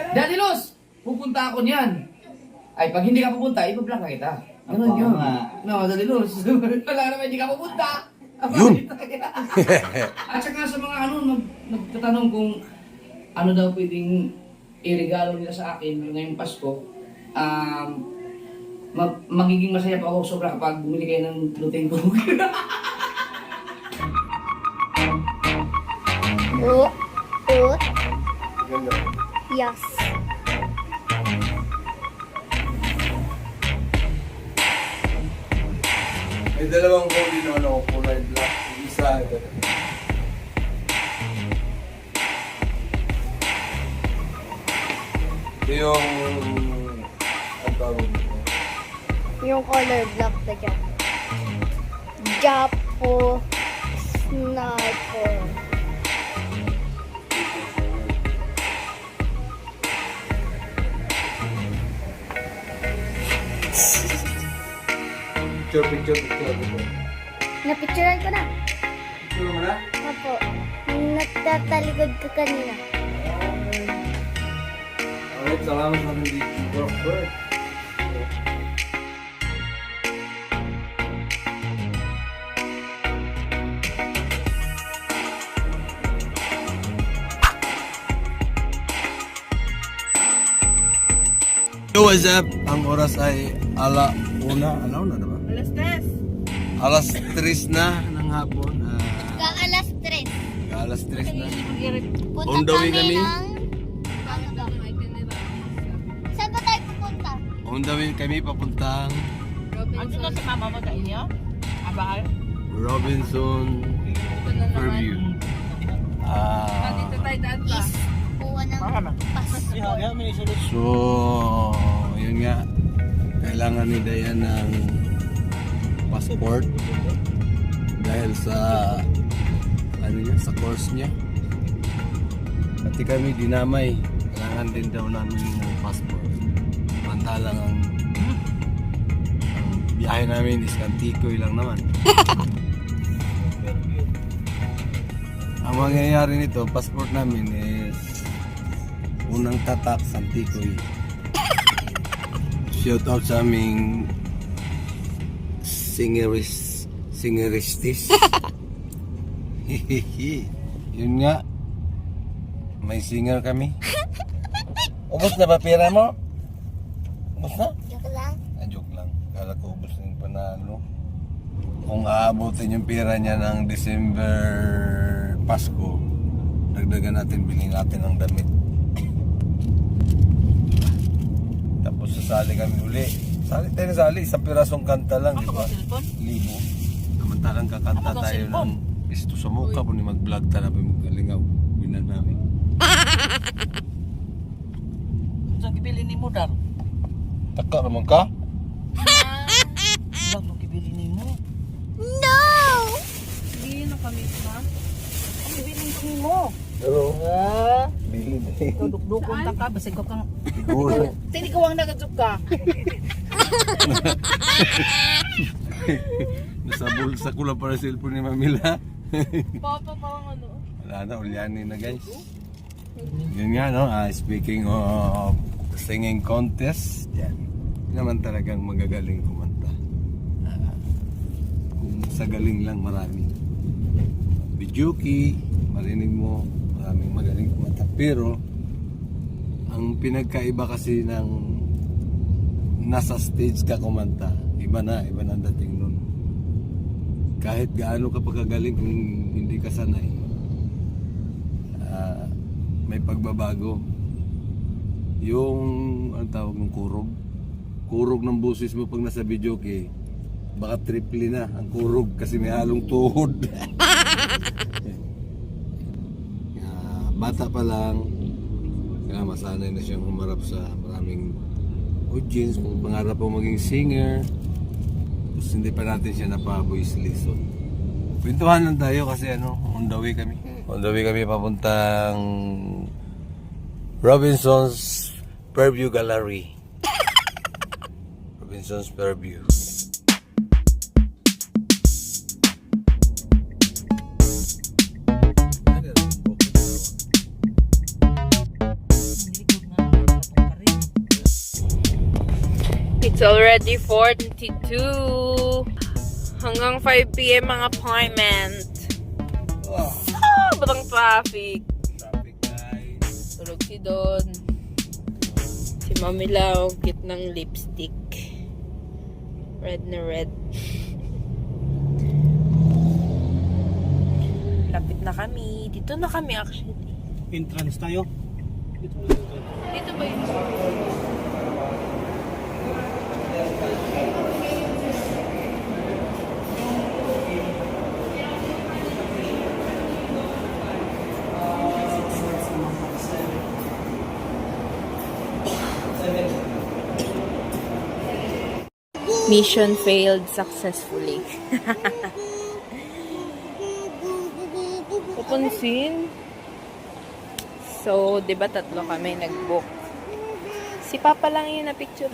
Daddy Los, pupunta ako niyan. Ay, pag hindi ka pupunta, ibablock na kita. Ganun yun. No, Daddy Los. Wala naman hindi ka pupunta. Yun. At saka sa mga nagtatanong kung ano daw pwedeng iregalo nila sa akin ngayong Pasko, magiging masaya pa ako sobra kapag bumili kayo ng luting ko. Yes. May dalawang holy na ano, kulay black. Isa, ito. Ito yung... Ang tawag nito. Yung color black na dyan. Japo Sniper. Picture. Napicturean ko na. Picture mo na? Opo. Nagtatalikod ka kanina. Alright, salamat sa ating video. Yo, what's up? Ang oras ay alauna na ba? Alas 3 na ng hapon. Alas 3. Alas 3 na. Punta On the way kami. Saan ba tayo pupunta? On the way kami papuntang Ano na si mama mo sa inyo? Abahal? Robinson Fairview. Dito tayo daan pa. Is kuha ng passport. So, yun nga. Kailangan ni Dayan ng passport dahil sa sa course niya. Pati kami dinamay. Kailangan din daw namin ng passport. Pantalang ang biyahe namin is Kantikoy lang naman. Ang mangyayari nito, passport namin is unang tatak Kantikoy. Shout out sa aming singeristis. Yun nga. May singer kami. Ubus na ba pera mo? Ubus na? Joke lang. Joke lang. Kala ko ubus na yung panalo. Kung aabutin yung pera niya ng December Pasko, dagdagan natin, bilhin natin ng damit. Tapos sasali kami uli. Sali tayo na sali. Isang pirasong kanta lang, di ba? Libo. Samantalang kakanta tayo ng isto sa mukha po ni mag-vlog tayo na magalingaw. Binan namin. Saan kibili ni mo dan? Taka naman ka? Saan mo kibili ni mo? No! Hindi na kami ma. Ang kibili ni mo. Pero, Ah, bilhin duduk-dukon ta ka basig ko kang Siguro. tini ko ang nagajuk ka. Nasa bulsa ko lang para cellphone ni Mamila. Papa parang ano. Wala na, ulyanin na guys. Yun nga no, speaking of singing contest, yan. Yun naman talagang magagaling kumanta. Kung sa galing lang marami. Bijuki, marinig mo, maraming magaling kumanta. Pero, ang pinagkaiba kasi ng nasa stage ka kumanta, iba na ang dating nun. Kahit gaano ka pagkagaling kung hindi ka sanay, may pagbabago. Yung ang tawag ng kurog ng busis mo pag nasa videoke, baka triple na ang kurog kasi may halong tuhod. Bata pa lang, kaya masanay na siyang humarap sa maraming audience. Kung pangarap mo maging singer, tapos hindi pa natin siya napa-voice lesson. Pintuhan lang tayo kasi on the way kami. On the way kami papuntang Robinson's Fairview Gallery. Robinson's Fairview. It's already 4:22. Hanggang 5 p.m. ang appointment. Wow. Sobrang traffic. Traffic guys. Tulog si Don. Si Mami Lau, cute ng lipstick. Red na red. Lapit na kami. Dito na kami actually. Entrance tayo. Dito ba yun? Mission failed successfully. Papansin? So, di ba tatlo kami nag-book? Si Papa lang yung na-picture.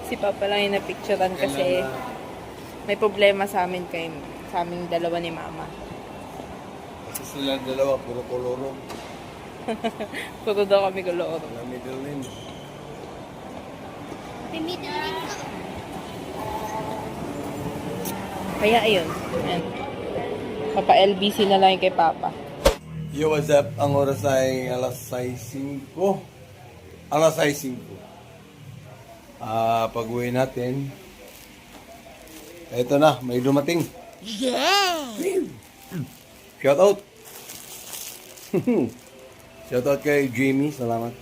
Si Papa lang yung na-picturean kasi may problema sa amin sa aming dalawa ni Mama. Kasi sila dalawa, puro koloro. Puro daw kami koloro. Wala middle name. May middle name ka. Kaya ayun. Ayan. Papa LBC na lang yung kay Papa. Yo, what's up? Ang oras ay alas 6:05. Alas 6:05. Pag-uwi natin. Ito na, may dumating. Yeah! Shout out. Shout out kay Jamie, salamat.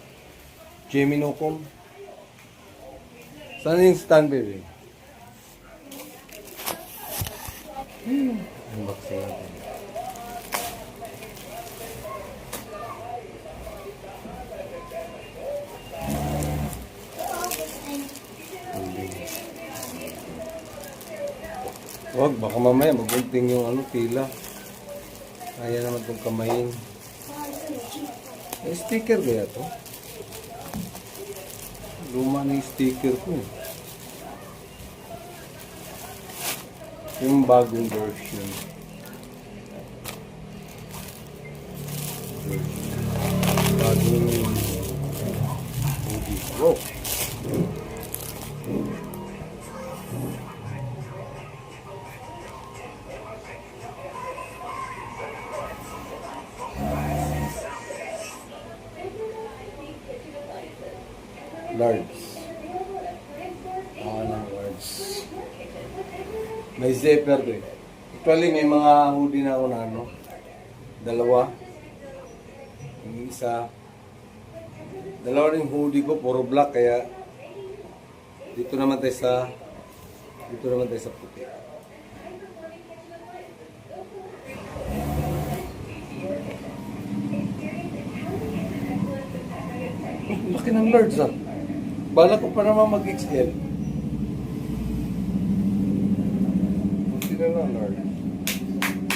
Jamie Nukom. Saan yung stand, baby? Unboxing natin. Wag, baka mamaya magunting yung tila. Kaya naman itong kamayin. May sticker kaya to? Luma na yung sticker ko. Yung bagong version. Bagong hoodie. Wow! Large. Large. May zipper din. Actually, may mga hoodie na ako na dalawa. Yung isa. Dalawa rin hoodie ko, puro black, kaya dito naman tayo sa puti. Laki ng large ah. Bala ko pa naman mag-XL. Buti na lang large.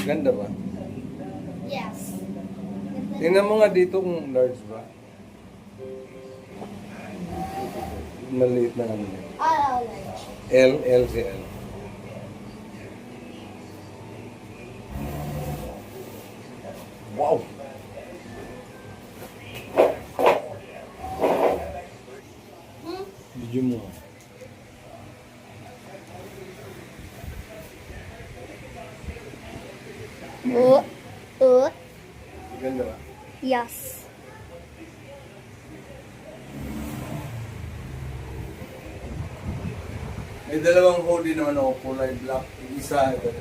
Ganda ba? Yes. Tingnan mo nga dito kung large ba. Maliit na ano. Large. L si L. Wow! Video mo. Ganda ba? Yes. May dalawang hoodie naman ako, kulay black. Yung isa, ito.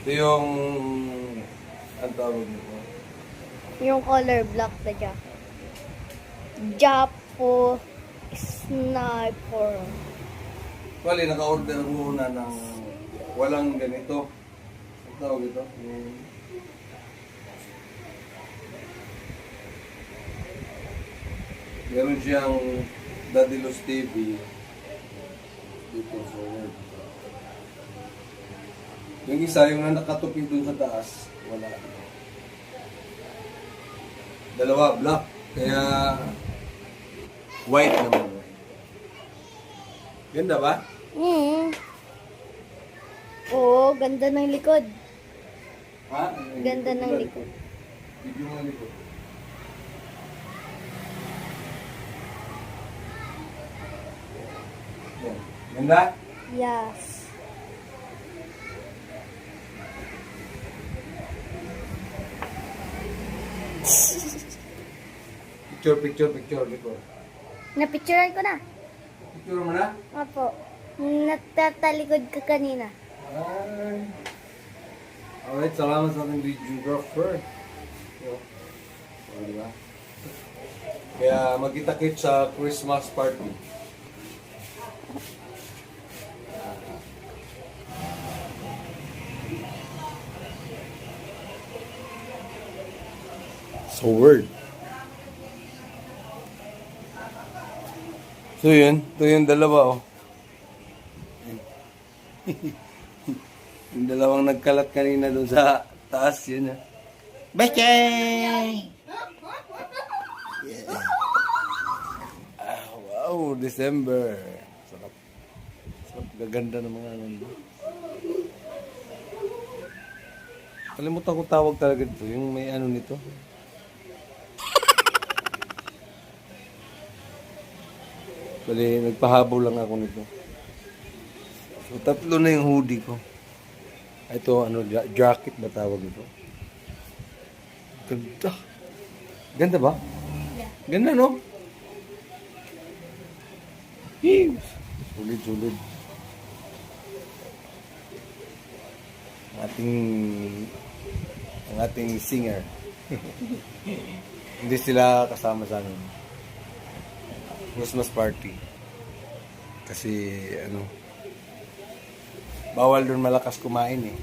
Ito yung, ang tawag nito. Yung color black na jacket. Japo Sniper. Actually, naka-order muna ng walang ganito. Ang tawag ito? Meron siyang Dadilos TV dito forward. Yung isa, yung nakatupi dun sa taas, wala. Dalawa, black. Kaya, white naman. Ganda ba? Oo, ganda ng likod. Ha? Ganda ng likod. Video mo likod. Yan. Ganda? Yes. Picture, likod. Napicturean ko na. Picture mo na? Opo. Natatalikod ka kanina. Ay. Alright, salamat sa ating videographer. Diba? Kaya magkita-kit sa Christmas party. So word. So yun, ito yung dalawa oh. Yung dalawang nagkalat kanina doon sa taas yun ah. Bye-bye! Yeah. Ah, wow, December. Sarap. Sarap, gaganda ng mga ano. Kalimutan ko tawag talaga dito, yung may ano nito. Bali, nagpahabol lang ako nito. So, 3 na yung hoodie ko. Ito, ano, jacket ba tawag ito? Ganda. Ganda ba? Yeah. Ganda, no? Sulit-sulit. Ang ating singer. Hindi sila kasama sa amin. Christmas party. Kasi, ano, bawal doon malakas kumain eh.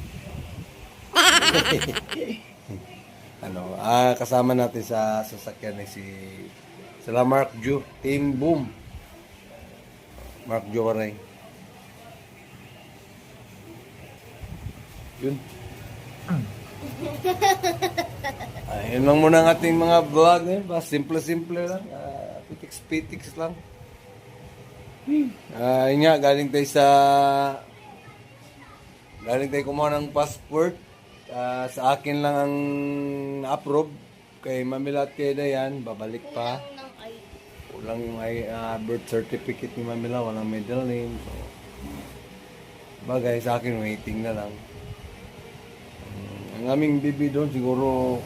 Ano, kasama natin sa sasakyan ni sila Mark Ju, Team Boom. Mark Ju Waray. Yun. Ayun lang muna ang ating mga vlog eh. Simple-simple lang. Pitix-pitix lang. Yun nga, galing tayo kumuha ng passport. Sa akin lang ang approve. Kay Mamila at kay Dayan, babalik pa. Kulang yung birth certificate ni Mamila, walang middle name. So, bagay sa akin, waiting na lang. Ang aming bibi doon, siguro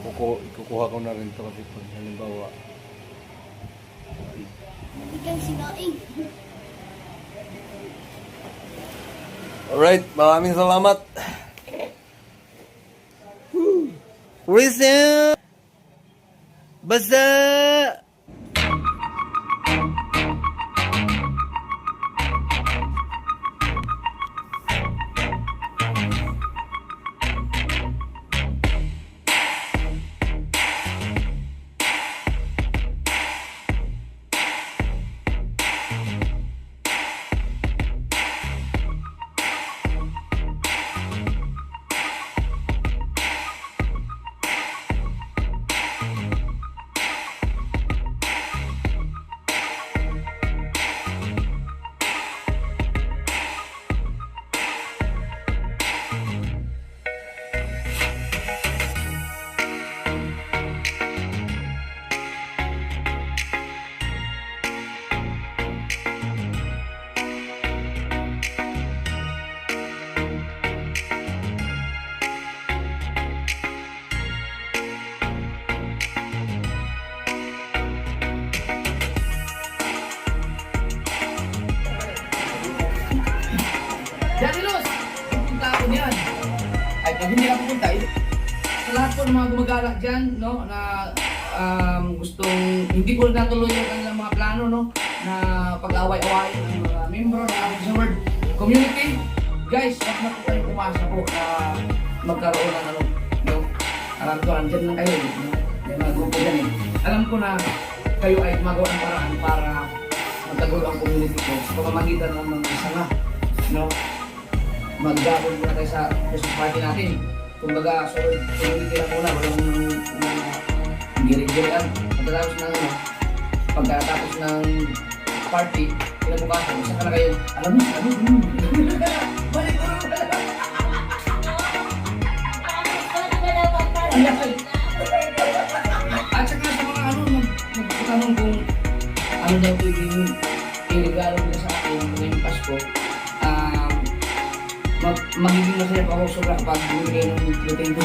kukuha ko na rin ito kasi pag halimbawa. Ikaw sinaing. Alright, maraming salamat. Rizal! Basta! Daddy Luz, pupunta ako niyan. Ay, pag hindi ako pupunta, sa lahat po ng mga gumagalak dyan, no, na gustong, hindi po natuloy yung kanilang mga plano, no, na pag-away-away ng mga membro ng Action Word community. Guys, wag na po kayong umasa po na magkaroon ng ano, no. Alam ko, andyan lang kayo, no, may mga grupo dyan eh. Alam ko na kayo ay magawa ng paraan para magtagulo ang community ko sa pamamagitan ng mga sanga, no. Mag-gabon muna tayo sa Christmas party natin. Kumbaga, so, community lang muna, walang girig-girigan. Pagkatapos ng, pagkatapos ng party, kinabukasan, isa ka na kayo, alam mo, balik ko rin pala. nagtatanong kung ano daw pwedeng iregalo nila sa akin ngayong Pasko, magiging masaya pa ako sobra kapag bumili ng Nintendo.